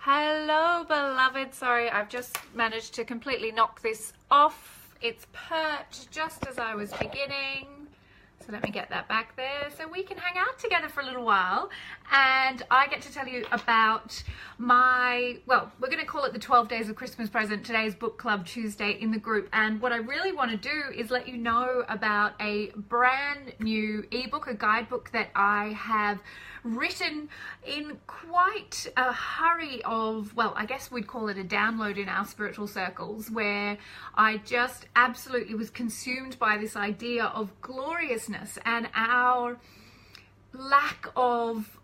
Hello, beloved. Sorry, I've just managed to completely knock this off. It's perched just as I was beginning. So let me get that back there so we can hang out together for a little while. And I get to tell you about my, well, we're going to call it the 12 Days of Christmas Present. Today's Book Club Tuesday in the group. And what I really want to do is let you know about a brand new ebook, a guidebook that I have written in quite a hurry of, well, I guess we'd call it a download in our spiritual circles, where I just absolutely was consumed by this idea of gloriousness and our lack of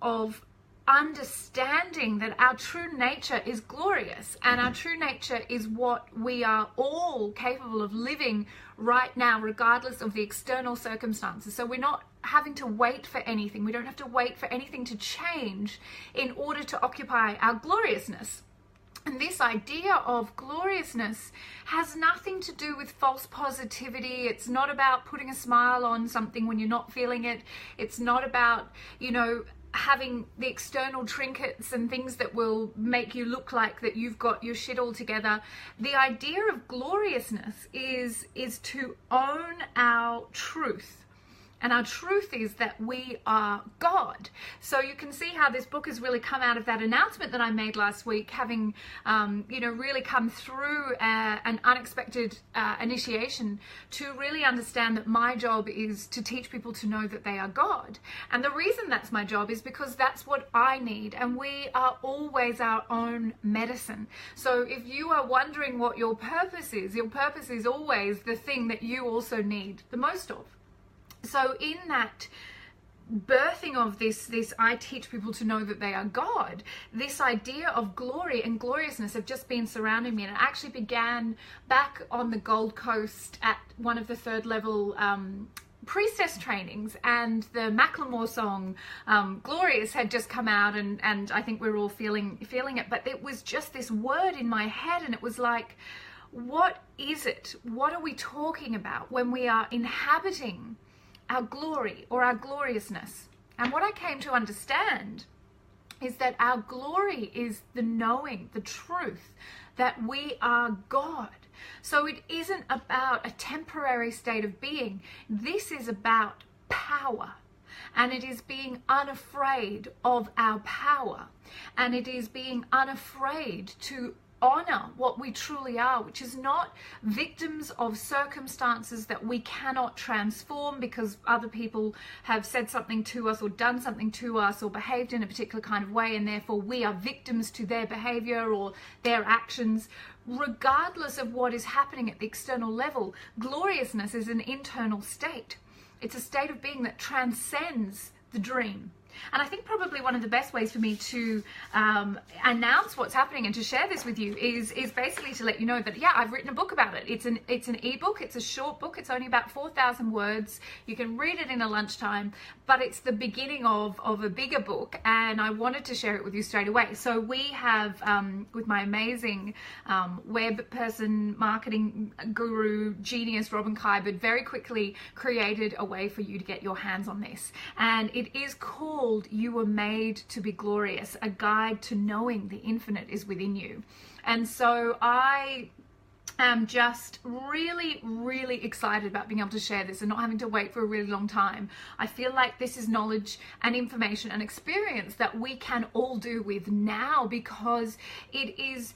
understanding that our true nature is glorious, and our true nature is what we are all capable of living right now, regardless of the external circumstances. So we're not having to wait for anything. We don't have to wait for anything to change in order to occupy our gloriousness. And this idea of gloriousness has nothing to do with false positivity. It's not about putting a smile on something when you're not feeling it. It's not about, having the external trinkets and things that will make you look like that you've got your shit all together. The idea of gloriousness is to own our truth. And our truth is that we are God. So you can see how this book has really come out of that announcement that I made last week, having, really come through an unexpected initiation to really understand that my job is to teach people to know that they are God. And the reason that's my job is because that's what I need. And we are always our own medicine. So if you are wondering what your purpose is always the thing that you also need the most of. So in that birthing of this I teach people to know that they are God, this idea of glory and gloriousness have just been surrounding me. And it actually began back on the Gold Coast at one of the third level priestess trainings, and the Macklemore song Glorious had just come out, and I think we were all feeling it. But it was just this word in my head, and it was like, what is it? What are we talking about when we are inhabiting our glory or our gloriousness? And what I came to understand is that our glory is the knowing, the truth that we are God. So it isn't about a temporary state of being. This is about power. And it is being unafraid of our power. And it is being unafraid to honor what we truly are, which is not victims of circumstances that we cannot transform because other people have said something to us or done something to us or behaved in a particular kind of way, and therefore we are victims to their behavior or their actions. Regardless of what is happening at the external level, gloriousness is an internal state. It's a state of being that transcends the dream. And I think probably one of the best ways for me to announce what's happening and to share this with you is basically to let you know that, yeah, I've written a book about it. It's an ebook. It's a short book. It's only about 4,000 words. You can read it in a lunchtime, but it's the beginning of a bigger book, and I wanted to share it with you straight away. So we have, with my amazing web person, marketing guru, genius, Robin Kyberd, very quickly created a way for you to get your hands on this. And it is called You Were Made to Be Glorious, a guide to knowing the infinite is within you. And so I am just really, really excited about being able to share this and not having to wait for a really long time. I feel like this is knowledge and information and experience that we can all do with now, because it is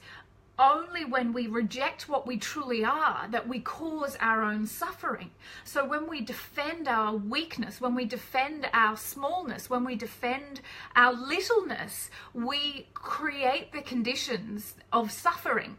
only when we reject what we truly are that we cause our own suffering. So when we defend our weakness, when we defend our smallness, when we defend our littleness, we create the conditions of suffering.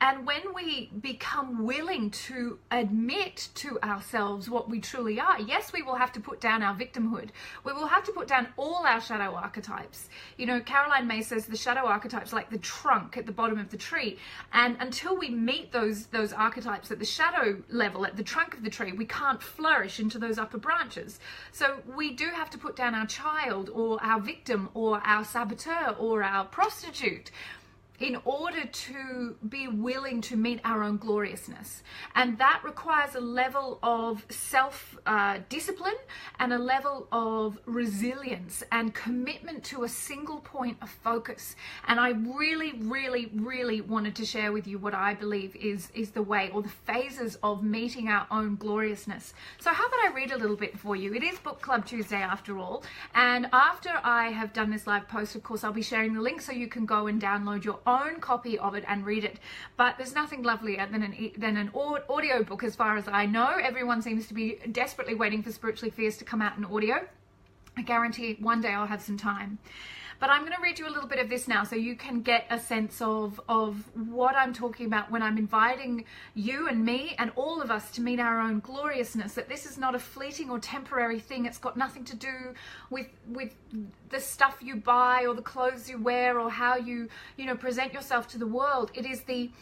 And when we become willing to admit to ourselves what we truly are, yes, we will have to put down our victimhood. We will have to put down all our shadow archetypes. Caroline May says the shadow archetypes like the trunk at the bottom of the tree. And until we meet those archetypes at the shadow level, at the trunk of the tree, we can't flourish into those upper branches. So we do have to put down our child or our victim or our saboteur or our prostitute. in order to be willing to meet our own gloriousness. And that requires a level of self-discipline and a level of resilience and commitment to a single point of focus. And I really wanted to share with you what I believe is the way, or the phases of meeting our own gloriousness. So how about I read a little bit for you? It is Book Club Tuesday after all. And after I have done this live post, of course, I'll be sharing the link so you can go and download your own copy of it and read it. But there's nothing lovelier than an audio book, as far as I know. Everyone seems to be desperately waiting for Spiritually Fierce to come out in audio. I guarantee one day I'll have some time. But I'm going to read you a little bit of this now so you can get a sense of what I'm talking about when I'm inviting you and me and all of us to meet our own gloriousness, that this is not a fleeting or temporary thing. It's got nothing to do with the stuff you buy or the clothes you wear or how you present yourself to the world. It is the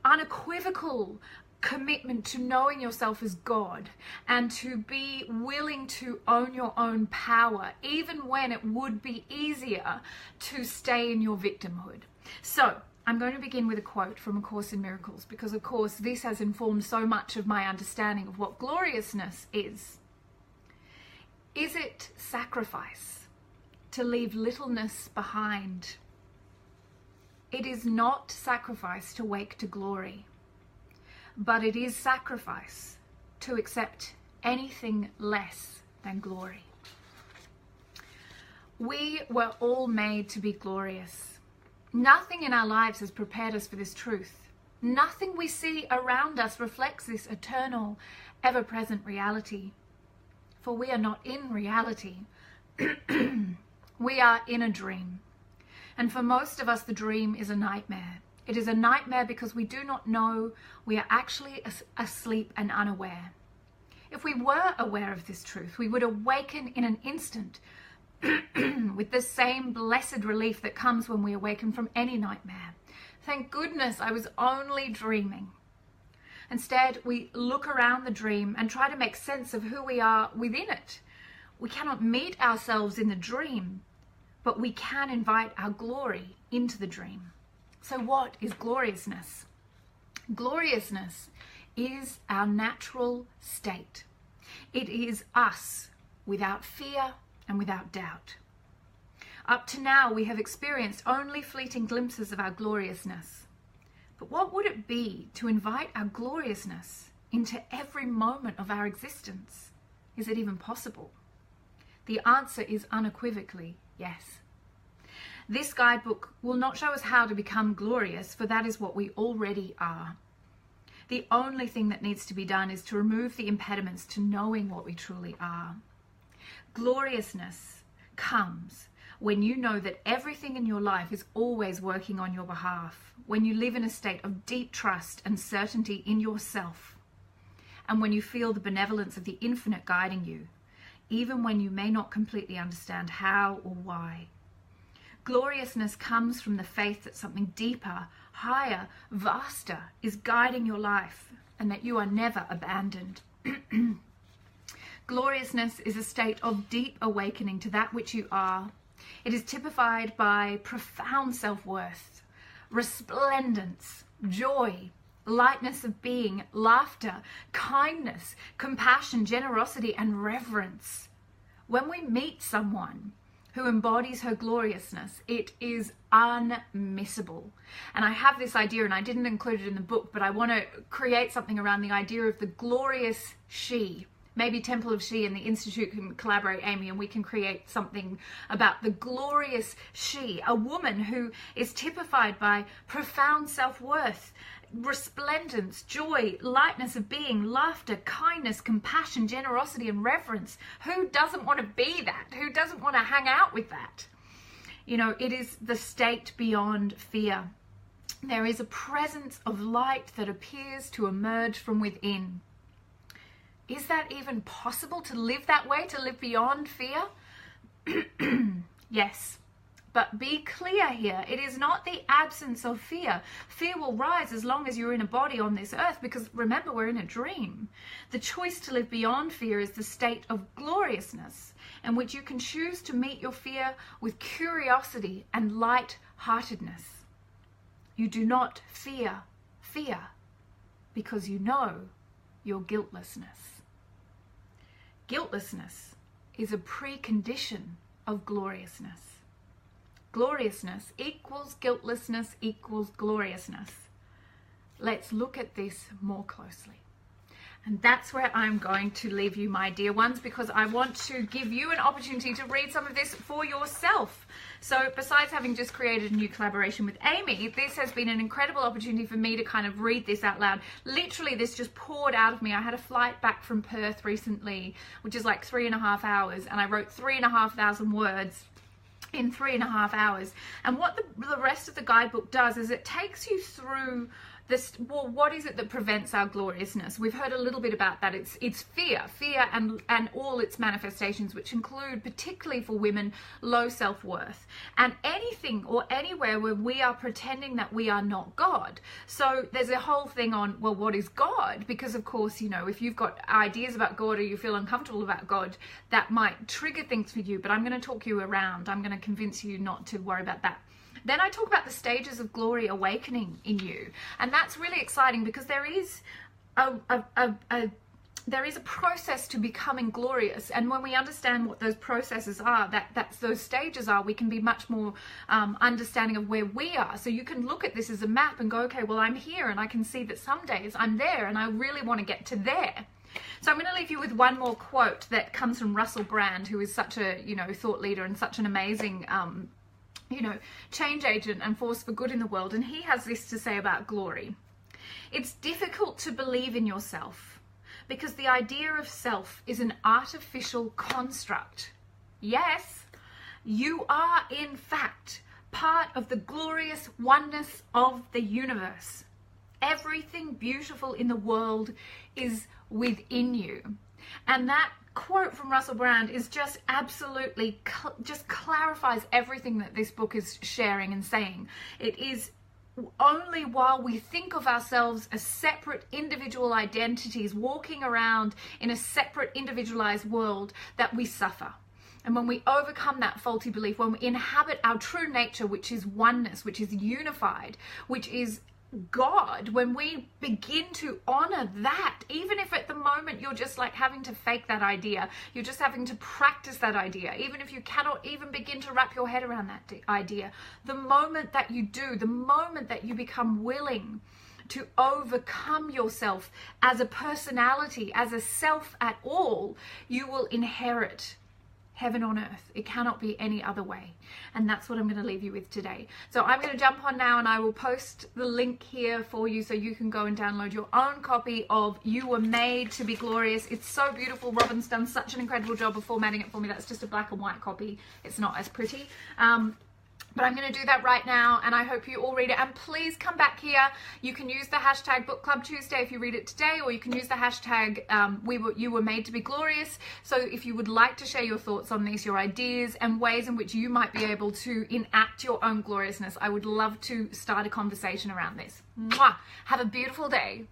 unequivocal commitment to knowing yourself as God and to be willing to own your own power, even when it would be easier to stay in your victimhood. So I'm going to begin with a quote from A Course in Miracles, because of course this has informed so much of my understanding of what gloriousness is. Is it sacrifice to leave littleness behind? It is not sacrifice to wake to glory, but it is sacrifice to accept anything less than glory. We were all made to be glorious. Nothing in our lives has prepared us for this truth. Nothing we see around us reflects this eternal, ever-present reality. For we are not in reality. We are in a dream. And for most of us, the dream is a nightmare. It is a nightmare because we do not know we are actually asleep and unaware. If we were aware of this truth, we would awaken in an instant with the same blessed relief that comes when we awaken from any nightmare. Thank goodness I was only dreaming. Instead, we look around the dream and try to make sense of who we are within it. We cannot meet ourselves in the dream, but we can invite our glory into the dream. So what is gloriousness? Gloriousness is our natural state. It is us without fear and without doubt. Up to now, we have experienced only fleeting glimpses of our gloriousness. But what would it be to invite our gloriousness into every moment of our existence? Is it even possible? The answer is unequivocally yes. This guidebook will not show us how to become glorious, for that is what we already are. The only thing that needs to be done is to remove the impediments to knowing what we truly are. Gloriousness comes when you know that everything in your life is always working on your behalf, when you live in a state of deep trust and certainty in yourself, and when you feel the benevolence of the infinite guiding you, even when you may not completely understand how or why. Gloriousness comes from the faith that something deeper, higher, vaster is guiding your life, and that you are never abandoned. Gloriousness is a state of deep awakening to that which you are. It is typified by profound self-worth, resplendence, joy, lightness of being, laughter, kindness, compassion, generosity, and reverence. When we meet someone who embodies her gloriousness, it is unmissable. And I have this idea, and I didn't include it in the book, but I want to create something around the idea of the glorious she. Maybe Temple of She and the Institute can collaborate, Amy, and we can create something about the glorious she, a woman who is typified by profound self-worth, resplendence, joy, lightness of being, laughter, kindness, compassion, generosity, and reverence. Who doesn't want to be that? Who doesn't want to hang out with that? You know, it is the state beyond fear. There is a presence of light that appears to emerge from within. Is that even possible, to live that way, to live beyond fear? Yes. But be clear here, it is not the absence of fear. Fear will rise as long as you're in a body on this earth, because remember, we're in a dream. The choice to live beyond fear is the state of gloriousness, in which you can choose to meet your fear with curiosity and light-heartedness. You do not fear fear because you know your guiltlessness. Guiltlessness is a precondition of gloriousness. Gloriousness equals guiltlessness equals gloriousness. Let's look at this more closely. And that's where I'm going to leave you, my dear ones, because I want to give you an opportunity to read some of this for yourself. So besides having just created a new collaboration with Amy, this has been an incredible opportunity for me to kind of read this out loud. Literally, this just poured out of me. I had a flight back from Perth recently, which is like 3.5 hours, and I wrote 3,500 words in 3.5 hours. And what the rest of the guidebook does is it takes you through this. Well, what is it that prevents our gloriousness? We've heard a little bit about that. It's fear and all its manifestations, which include, particularly for women, low self-worth and anything or anywhere where we are pretending that we are not God. So there's a whole thing on, well, what is God? Because of course, you know, if you've got ideas about God or you feel uncomfortable about God, that might trigger things for you. But I'm going to talk you around. I'm going to convince you not to worry about that. Then I talk about the stages of glory awakening in you. And that's really exciting because there is a process to becoming glorious. And when we understand what those processes are, those stages are, we can be much more understanding of where we are. So you can look at this as a map and go, okay, well, I'm here and I can see that some days I'm there and I really want to get to there. So I'm going to leave you with one more quote that comes from Russell Brand, who is such a, you know, thought leader and such an amazing change agent and force for good in the world. And he has this to say about glory. It's difficult to believe in yourself because the idea of self is an artificial construct. Yes, you are in fact part of the glorious oneness of the universe. Everything beautiful in the world is within you. And that quote from Russell Brand is just absolutely just clarifies everything that this book is sharing and saying. It is only while we think of ourselves as separate individual identities walking around in a separate individualized world that we suffer. And when we overcome that faulty belief, when we inhabit our true nature, which is oneness, which is unified, which is God, when we begin to honor that, even if at the moment you're just like having to fake that idea, you're just having to practice that idea, even if you cannot even begin to wrap your head around that idea, the moment that you do, the moment that you become willing to overcome yourself as a personality, as a self at all, you will inherit heaven on earth. It cannot be any other way. And that's what I'm going to leave you with today. So I'm going to jump on now and I will post the link here for you so you can go and download your own copy of You Were Made to Be Glorious. It's so beautiful. Robin's done such an incredible job of formatting it for me. That's just a black and white copy. It's not as pretty. But I'm going to do that right now, and I hope you all read it. And please come back here. You can use the hashtag Book Club Tuesday if you read it today, or you can use the hashtag You Were Made to Be Glorious. So if you would like to share your thoughts on these, your ideas, and ways in which you might be able to enact your own gloriousness, I would love to start a conversation around this. Mwah! Have a beautiful day.